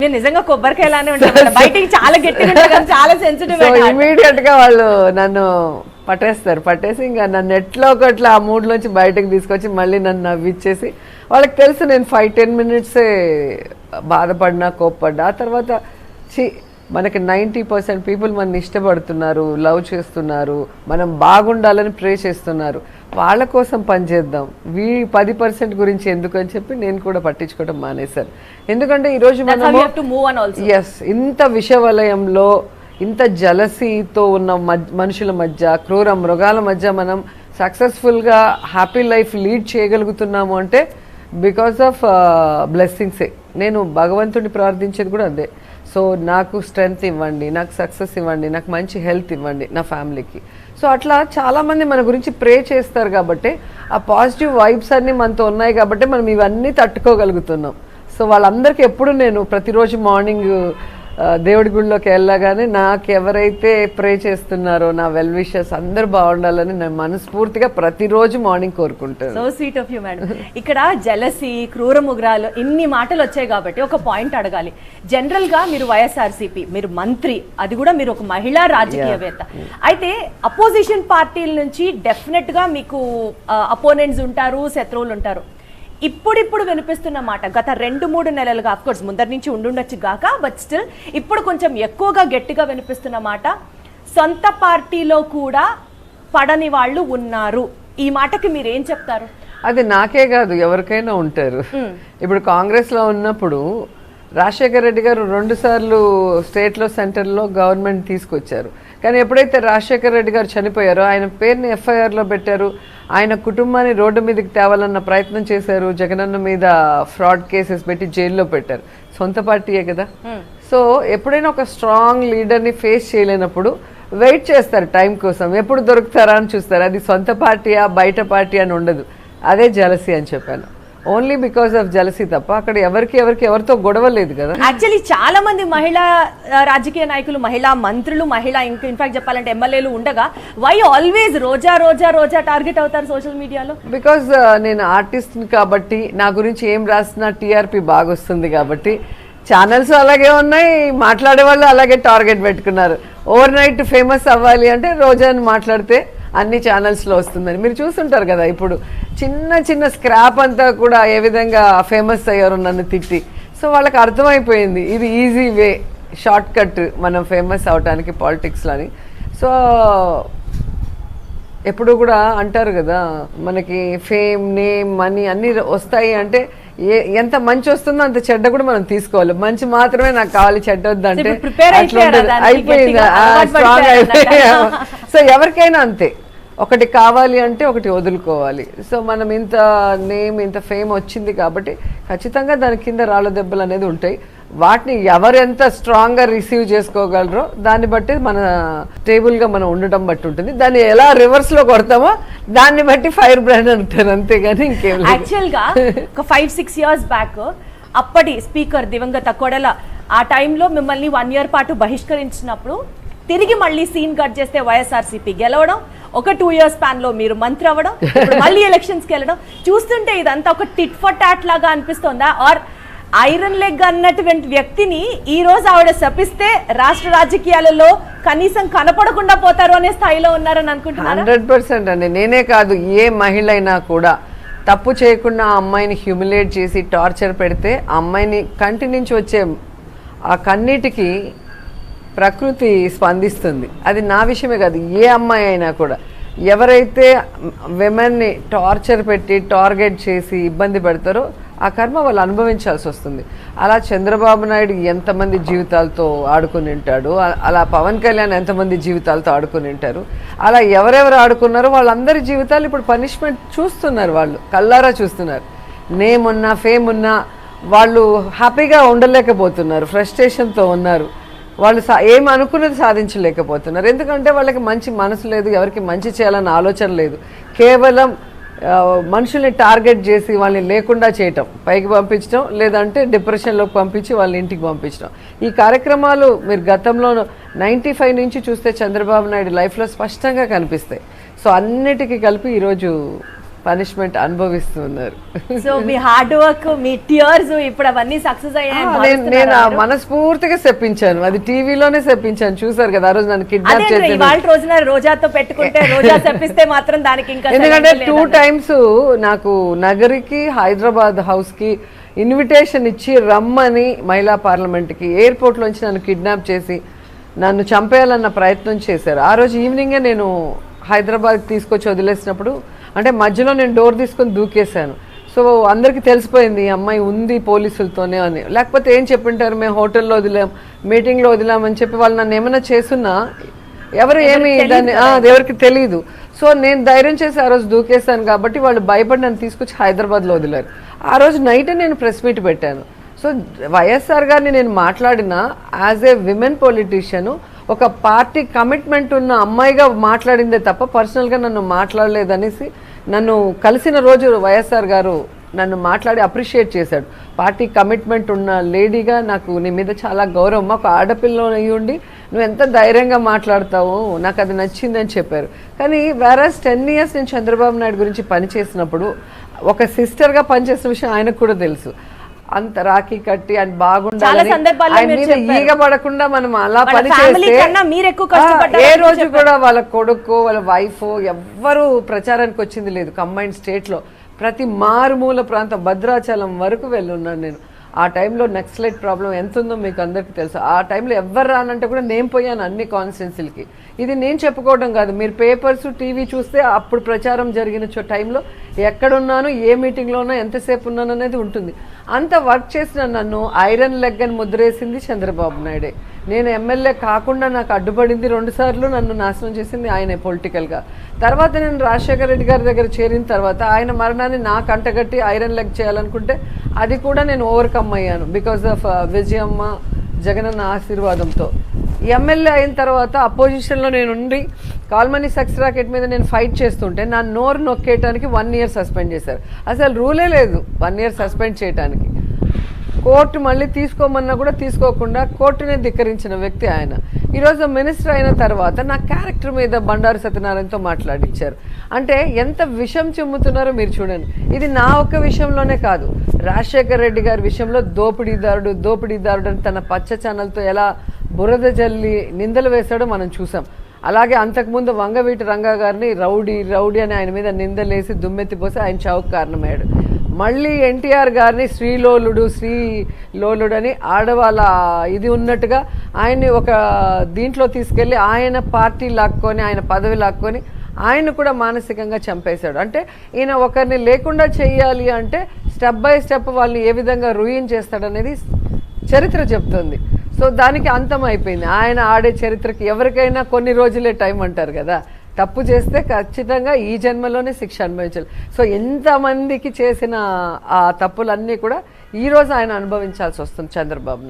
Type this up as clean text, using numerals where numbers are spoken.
నేను నిజంగా కొబ్బరికాయలానే ఉంటాను, బయటికి చాలా గట్టిగా ఉంటాను, చాలా సెన్సిటివ్. ఇమీడియట్ గా వాళ్ళు నన్ను పట్టేసి ఇంకా నన్ను ఎట్లా ఒకట్లా ఆ మూడ్ నుంచి బయటకు తీసుకొచ్చి మళ్ళీ నన్ను నవ్విచ్చేసి, వాళ్ళకి తెలుసు నేను 5-10 మినిట్సే బాధపడినా కోప్పడ్డా. ఆ తర్వాత మనకి 90% పీపుల్ మన ఇష్టపడుతున్నారు, లవ్ చేస్తున్నారు, మనం బాగుండాలని ప్రే చేస్తున్నారు, వాళ్ళ కోసం పనిచేద్దాం, 10% గురించి ఎందుకు అని చెప్పి నేను కూడా పట్టించుకోవడం మానేశాను. ఎందుకంటే ఈరోజు ఇంత విషవలయంలో ఇంత జలసీతో ఉన్న మనుషుల మధ్య, క్రూర మృగాల మధ్య మనం సక్సెస్ఫుల్గా హ్యాపీ లైఫ్ లీడ్ చేయగలుగుతున్నాము అంటే బికాస్ ఆఫ్ బ్లెస్సింగ్సే. నేను భగవంతుడిని ప్రార్థించేది కూడా అదే. సో నాకు స్ట్రెంగ్త్ ఇవ్వండి, నాకు సక్సెస్ ఇవ్వండి, నాకు మంచి హెల్త్ ఇవ్వండి నా ఫ్యామిలీకి. సో అట్లా చాలామంది మన గురించి ప్రే చేస్తారు కాబట్టి ఆ పాజిటివ్ వైబ్స్ అన్నీ మనతో ఉన్నాయి కాబట్టి మనం ఇవన్నీ తట్టుకోగలుగుతున్నాం. సో వాళ్ళందరికీ ఎప్పుడు నేను ప్రతిరోజు మార్నింగ్ దేవుడి గుడిలోకి వెళ్ళగానే నాకు ఎవరైతే ప్రే చేస్తున్నారో నా వెల్ విషర్స్ అందరూ బాగుండాలని నేను మనస్ఫూర్తిగా ప్రతిరోజు మార్నింగ్ కోరుకుంటాను. So sweet of you madam. ఇక్కడ జలసి, క్రూర ముగ్రాలు ఇన్ని మాటలు వచ్చాయి కాబట్టి ఒక పాయింట్ అడగాలి. జనరల్ గా మీరు వైఎస్ఆర్సీపీ, మీరు మంత్రి, అది కూడా మీరు ఒక మహిళా రాజకీయవేత్త. అయితే అపోజిషన్ పార్టీల నుంచి డెఫినెట్ గా మీకు అపోనెంట్స్ ఉంటారు, శత్రువులు ఉంటారు. ఇప్పుడు వినిపిస్తున్న మాట గత 2-3 నెలలుగా, అఫ్ కోర్స్ ముందరి నుంచి ఉండుండొచ్చు గాక, బట్ స్టిల్ ఇప్పుడు కొంచెం ఎక్కువగా గట్టిగా వినిపిస్తున్న మాట, సొంత పార్టీలో కూడా పడని వాళ్ళు ఉన్నారు. ఈ మాటకి మీరేం చెప్తారు? అది నాకే కాదు, ఎవరికైనా ఉంటారు. ఇప్పుడు కాంగ్రెస్లో ఉన్నప్పుడు రాజశేఖర రెడ్డి గారు 2 సార్లు స్టేట్లో సెంటర్లో గవర్నమెంట్ తీసుకొచ్చారు. కానీ ఎప్పుడైతే రాజశేఖర రెడ్డి గారు చనిపోయారో ఆయన పేరుని ఎఫ్ఐఆర్లో పెట్టారు, ఆయన కుటుంబాన్ని రోడ్డు మీదకి తేవాలన్న ప్రయత్నం చేశారు, జగనన్న మీద ఫ్రాడ్ కేసెస్ పెట్టి జైల్లో పెట్టారు. సొంత పార్టీయే కదా. సో ఎప్పుడైనా ఒక స్ట్రాంగ్ లీడర్ని ఫేస్ చేయలేనప్పుడు వెయిట్ చేస్తారు టైం కోసం, ఎప్పుడు దొరుకుతారా అని చూస్తారు. అది సొంత పార్టీయా బయట పార్టీ అని ఉండదు. అదే జలసీ అని చెప్పాను. ఓన్లీ బికాస్ ఆఫ్ జలసీ తప్ప అక్కడ ఎవరితో గొడవ లేదు కదా. యాక్చువల్లీ చాలా మంది మహిళా రాజకీయ నాయకులు, మహిళా మంత్రులు, ఇన్ఫాక్ట్ చెప్పాలంటే ఎమ్మెల్యేలు ఉండగా వై ఆల్వేస్ రోజా టార్గెట్ అవుతారు సోషల్ మీడియాలో? బికాస్ నేను ఆర్టిస్ట్ కాబట్టి నా గురించి ఏం రాసినా టీఆర్పీ బాగా వస్తుంది కాబట్టి ఛానల్స్ అలాగే ఉన్నాయి, మాట్లాడే వాళ్ళు అలాగే టార్గెట్ పెట్టుకున్నారు. ఓవర్ నైట్ ఫేమస్ అవ్వాలి అంటే రోజాని మాట్లాడితే అన్ని ఛానల్స్లో వస్తుందని మీరు చూస్తుంటారు కదా. ఇప్పుడు చిన్న స్క్రాప్ అంతా కూడా ఏ విధంగా ఫేమస్ అయ్యారు నన్ను తిట్టి. సో వాళ్ళకి అర్థమైపోయింది ఇది ఈజీ వే, షార్ట్ కట్ మనం ఫేమస్ అవటానికి పాలిటిక్స్లో అని. సో ఎప్పుడు కూడా అంటారు కదా, మనకి ఫేమ్, నేమ్, మనీ అన్నీ వస్తాయి అంటే ఎంత మంచి వస్తుందో అంత చెడ్డ కూడా మనం తీసుకోవాలి. మంచి మాత్రమే నాకు కావాలి, చెడ్డ వద్దంటే అయిపోయింది, స్ట్రాంగ్ అయిపోయింది. సో ఎవరికైనా అంతే, ఒకటి కావాలి అంటే ఒకటి వదులుకోవాలి. సో మనం ఇంత నేమ్, ఇంత ఫేమ్ వచ్చింది కాబట్టి ఖచ్చితంగా దాని కింద రాళ్ళ దెబ్బలు అనేది ఉంటాయి. వాటిని ఎవరు ఎంత స్ట్రాంగ్గా రిసీవ్ చేసుకోగలరో దాన్ని బట్టి మన స్టేబుల్గా మనం ఉండటం బట్టి ఉంటుంది. దాన్ని ఎలా రివర్స్లో కొడతామో దాన్ని బట్టి ఫైర్ బ్రాండ్ అంటారు, అంతేగాని ఇంకేం. యాక్చువల్గా ఒక 5-6 years బ్యాక్ అప్పటి స్పీకర్ దివంగత కొడల ఆ టైంలో మిమ్మల్ని 1 year పాటు బహిష్కరించినప్పుడు తిరిగి మళ్ళీ సీన్ కట్ చేస్తే వైఎస్ఆర్సీపీ గెలవడం, ఒక 2 years స్పాన్ లో మీరు మంత్రి అవ్వడం, మళ్ళీ ఎలక్షన్స్కి వెళ్ళడం చూస్తుంటే ఇదంతా ఒక టిట్ ఫర్ టాట్ లాగా అనిపిస్తుందా? ఆర్ ఐరన్ లెగ్ అన్నటువంటి వ్యక్తిని ఈ రోజు ఆవిడ శపిస్తే రాష్ట్ర రాజకీయాలలో కనీసం కనపడకుండా పోతారు అనే స్థాయిలో ఉన్నారని అనుకుంటున్నాను. 100% అండి. నేనే కాదు, ఏ మహిళ అయినా కూడా తప్పు చేయకుండా ఆ అమ్మాయిని హ్యూమిలేట్ చేసి టార్చర్ పెడితే ఆ అమ్మాయిని కంటి నుంచి వచ్చే ఆ కన్నీటికి ప్రకృతి స్పందిస్తుంది. అది నా విషయమే కాదు, ఏ అమ్మాయి అయినా కూడా ఎవరైతే విమెన్ని టార్చర్ పెట్టి టార్గెట్ చేసి ఇబ్బంది పెడతారో ఆ కర్మ వాళ్ళు అనుభవించాల్సి వస్తుంది. అలా చంద్రబాబు నాయుడు ఎంతమంది జీవితాలతో ఆడుకుని ఉంటాడు, అలా పవన్ కళ్యాణ్ ఎంతమంది జీవితాలతో ఆడుకుని ఉంటారు, అలా ఎవరెవరు ఆడుకున్నారో వాళ్ళందరి జీవితాలు ఇప్పుడు పనిష్మెంట్ చూస్తున్నారు, వాళ్ళు కళ్ళారా చూస్తున్నారు. నేమ్ ఉన్నా, ఫేమ్ ఉన్నా వాళ్ళు హ్యాపీగా ఉండలేకపోతున్నారు, ఫ్రస్ట్రేషన్తో ఉన్నారు. వాళ్ళు ఏం అనుకున్నది సాధించలేకపోతున్నారు. ఎందుకంటే వాళ్ళకి మంచి మనసు లేదు, ఎవరికి మంచి చేయాలన్న ఆలోచన లేదు. కేవలం మనుషుల్ని టార్గెట్ చేసి వాళ్ళని లేకుండా చేయటం, పైకి పంపించడం, లేదంటే డిప్రెషన్లోకి పంపించి వాళ్ళని ఇంటికి పంపించడం. ఈ కార్యక్రమాలు మీరు గతంలో 95 నుంచి చూస్తే చంద్రబాబు నాయుడు లైఫ్లో స్పష్టంగా కనిపిస్తాయి. సో అన్నిటికీ కలిపి ఈరోజు పనిష్మెంట్ అనుభవిస్తున్నారు. సో మీ హార్డ్ వర్క్, మీ టియర్స్ ఇప్పుడు అవన్నీ సక్సెస్ నేను మనస్ఫూర్తిగా చెప్పించాను, అది టీవీలోనే చెప్పించాను, చూసారు కదా ఆ రోజు నన్ను కిడ్నాప్ చేసి. ఇవాళ రోజున రోజాతో పెట్టుకుంటే రోజా చెప్పిస్తే మాత్రం దానికి ఇంకా ఎందుకంటే 2 times నాకు నగరికి హైదరాబాద్ హౌస్ కి ఇన్విటేషన్ ఇచ్చి రమ్మని మహిళా పార్లమెంట్ కి ఎయిర్పోర్ట్ లోంచి నన్ను కిడ్నాప్ చేసి నన్ను చంపేయాలన్న ప్రయత్నం చేశారు. ఆ రోజు ఈవినింగే నేను హైదరాబాద్ తీసుకొచ్చి వదిలేసినప్పుడు, అంటే మధ్యలో నేను డోర్ తీసుకొని దూకేశాను. సో అందరికీ తెలిసిపోయింది ఈ అమ్మాయి ఉంది పోలీసులతోనే అని. లేకపోతే ఏం చెప్పింటారు, మేము హోటల్లో వదిలాం, మీటింగ్లో వదిలామని చెప్పి వాళ్ళు నన్ను ఏమైనా చేసున్నా ఎవరు ఏమి దాన్ని అది ఎవరికి తెలియదు. సో నేను ధైర్యం చేసి ఆ రోజు దూకేశాను కాబట్టి వాళ్ళు భయపడి నన్ను తీసుకొచ్చి హైదరాబాద్లో వదిలారు. ఆ రోజు నైట్ నేను ప్రెస్ మీట్ పెట్టాను. సో వైఎస్ఆర్ గారిని నేను మాట్లాడిన యాజ్ ఏ విమెన్ పొలిటీషియన్, ఒక పార్టీ కమిట్మెంట్ ఉన్న అమ్మాయిగా మాట్లాడిందే తప్ప పర్సనల్గా నన్ను మాట్లాడలేదనేసి నన్ను కలిసిన రోజు వైఎస్ఆర్ గారు నన్ను మాట్లాడి అప్రిషియేట్ చేశాడు. పార్టీ కమిట్మెంట్ ఉన్న లేడీగా నాకు నీ మీద చాలా గౌరవం, ఒక ఆడపిల్ల అయ్యుండి నువ్వు ఎంత ధైర్యంగా మాట్లాడతావు, నాకు అది నచ్చిందని చెప్పారు. కానీ వేరస్ 10 years నేను చంద్రబాబు నాయుడు గురించి పనిచేసినప్పుడు ఒక సిస్టర్గా పనిచేసిన విషయం ఆయనకు కూడా తెలుసు. అంత రాఖీ కట్టి ఆయన బాగుండాలి, ఆయన మీద ఈగ పడకుండా మనం అలా పని చేస్తే ఏ రోజు కూడా వాళ్ళ కొడుకు వాళ్ళ వైఫ్ ఎవ్వరూ ప్రచారానికి వచ్చింది లేదు. కంబైన్డ్ స్టేట్ లో ప్రతి మారుమూల ప్రాంతం భద్రాచలం వరకు వెళ్ళున్నాను నేను. ఆ టైంలో నక్సలైట్ ప్రాబ్లం ఎంత ఉందో మీకు అందరికీ తెలుసు. ఆ టైంలో ఎవరు రానంటే కూడా నేను పోయాను అన్ని కాన్స్టిట్యున్సీలకి. ఇది నేను చెప్పుకోవడం కాదు, మీరు పేపర్స్ టీవీ చూస్తే అప్పుడు ప్రచారం జరిగిన టైంలో ఎక్కడున్నాను, ఏ మీటింగ్లో ఉన్నా, ఎంతసేపు ఉన్నాను అనేది ఉంటుంది. అంత వర్క్ చేసిన నన్ను ఐరన్ లెగ్ అని ముద్రేసింది చంద్రబాబు నాయుడే. నేను ఎమ్మెల్యే కాకుండా నాకు అడ్డుపడింది 2 సార్లు, నన్ను నాశనం చేసింది ఆయనే పొలిటికల్గా. తర్వాత నేను రాజశేఖర రెడ్డి గారి దగ్గర చేరిన తర్వాత ఆయన మరణాన్ని నాకు అంటగట్టి ఐరన్ లెగ్ చేయాలనుకుంటే అది కూడా నేను ఓవర్కమ్ అయ్యాను బికాస్ ఆఫ్ విజయమ్మ జగనన్న ఆశీర్వాదంతో. ఎమ్మెల్యే అయిన తర్వాత అపోజిషన్లో నేను ఉండి కాల్మనీ సెక్స్ రాకెట్ మీద నేను ఫైట్ చేస్తుంటే నా నోరు నొక్కేయటానికి 1 year సస్పెండ్ చేశారు. అసలు రూలే లేదు 1 year సస్పెండ్ చేయడానికి. కోర్టు మళ్ళీ తీసుకోమన్నా కూడా తీసుకోకుండా కోర్టునే ధిక్కరించిన వ్యక్తి ఆయన. ఈరోజు మినిస్టర్ అయిన తర్వాత నా క్యారెక్టర్ మీద బండారు సత్యనారాయణతో మాట్లాడించారు. అంటే ఎంత విషం చిమ్ముతున్నారో మీరు చూడండి. ఇది నా ఒక్క విషయంలోనే కాదు, రాజశేఖర రెడ్డి గారి విషయంలో దోపిడీదారుడు అని తన పచ్చ ఛానల్తో ఎలా బురద జల్లి నిందలు వేశాడో మనం చూసాం. అలాగే అంతకుముందు వంగవీటి రంగా గారిని రౌడీ అని ఆయన మీద నిందలేసి దుమ్మెత్తిపోసి ఆయన చావుకు కారణమయ్యాడు. మళ్ళీ ఎన్టీఆర్ గారిని శ్రీలోలుడు అని ఆడవాళ్ళ ఇది ఉన్నట్టుగా ఆయన్ని ఒక దీంట్లో తీసుకెళ్ళి ఆయన పార్టీ లాక్కొని ఆయన పదవి లాక్కొని ఆయన కూడా మానసికంగా చంపేశాడు. అంటే ఈయన ఒకరిని లేకుండా చెయ్యాలి అంటే స్టెప్ బై స్టెప్ వాళ్ళని ఏ విధంగా రూయిన్ చేస్తాడనేది చరిత్ర చెప్తుంది. సో దానికి అంతం అయిపోయింది. ఆయన ఆడే చరిత్రకి ఎవరికైనా కొన్ని రోజులే టైం అంటారు కదా. తప్పు చేస్తే ఖచ్చితంగా ఈ జన్మలోనే శిక్ష అనుభవించాలి. సో ఎంతమందికి చేసిన ఆ తప్పులన్నీ కూడా ఈరోజు ఆయన అనుభవించాల్సి వస్తుంది చంద్రబాబు నాయుడు.